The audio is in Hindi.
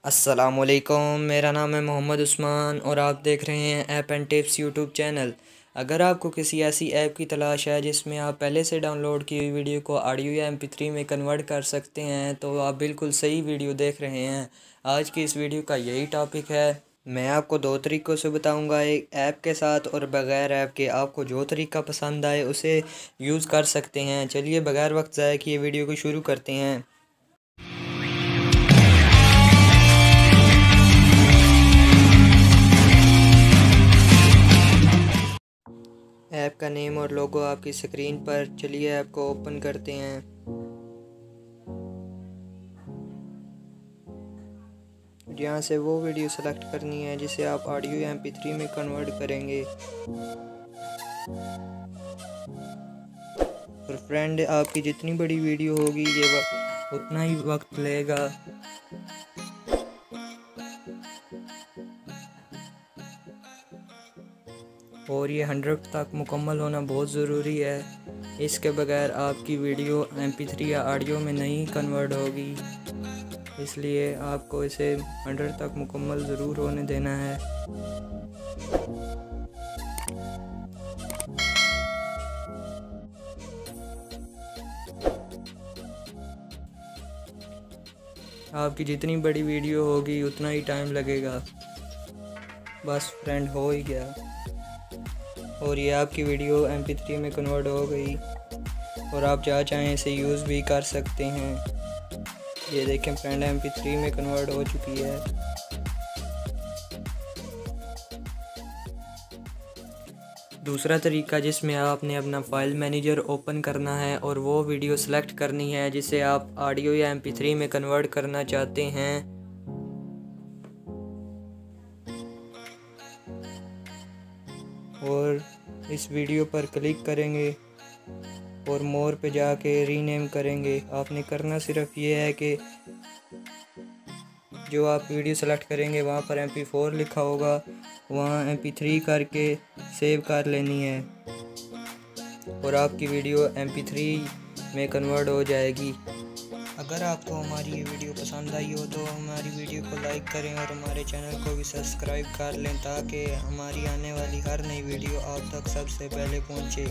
अस्सलामुअलैकुम, मेरा नाम है मोहम्मद उस्मान और आप देख रहे हैं app and tips YouTube channel. अगर आपको किसी ऐसी ऐप की तलाश है जिसमें आप पहले से डाउनलोड की हुई वीडियो को ऑडियो या MP3 में कन्वर्ट कर सकते हैं तो आप बिल्कुल सही वीडियो देख रहे हैं। आज की इस वीडियो का यही टॉपिक है। मैं आपको दो तरीक़ों से बताऊंगा, एक ऐप के साथ और बग़ैर ऐप के। आपको जो तरीका पसंद आए उसे यूज़ कर सकते हैं। चलिए बग़ैर वक्त ज़ाया किए वीडियो को शुरू करते हैं। ऐप का नेम और लोगो आपकी स्क्रीन पर। चलिए ऐप को ओपन करते हैं। यहाँ से वो वीडियो सेलेक्ट करनी है जिसे आप ऑडियो या MP3 में कन्वर्ट करेंगे। और फ्रेंड, आपकी जितनी बड़ी वीडियो होगी ये उतना ही वक्त लेगा। और ये 100 तक मुकम्मल होना बहुत ज़रूरी है। इसके बगैर आपकी वीडियो MP3 या ऑडियो में नहीं कन्वर्ट होगी, इसलिए आपको इसे 100 तक मुकम्मल ज़रूर होने देना है। आपकी जितनी बड़ी वीडियो होगी उतना ही टाइम लगेगा। बस फ्रेंड, हो ही गया और ये आपकी वीडियो MP3 में कन्वर्ट हो गई और आप जहाँ चाहें इसे यूज़ भी कर सकते हैं। ये देखें फ्रेंड, MP3 में कन्वर्ट हो चुकी है। दूसरा तरीका जिसमें आपने अपना फ़ाइल मैनेजर ओपन करना है और वो वीडियो सेलेक्ट करनी है जिसे आप ऑडियो या MP3 में कन्वर्ट करना चाहते हैं। और इस वीडियो पर क्लिक करेंगे और मोर पे जाके रीनेम करेंगे। आपने करना सिर्फ ये है कि जो आप वीडियो सेलेक्ट करेंगे वहाँ पर MP4 लिखा होगा, वहाँ MP3 करके सेव कर लेनी है और आपकी वीडियो MP3 में कन्वर्ट हो जाएगी। अगर आपको हमारी ये वीडियो पसंद आई हो तो हमारी वीडियो को लाइक करें और हमारे चैनल को भी सब्सक्राइब कर लें ताकि हमारी आने वाली हर नई वीडियो आप तक सबसे पहले पहुंचे।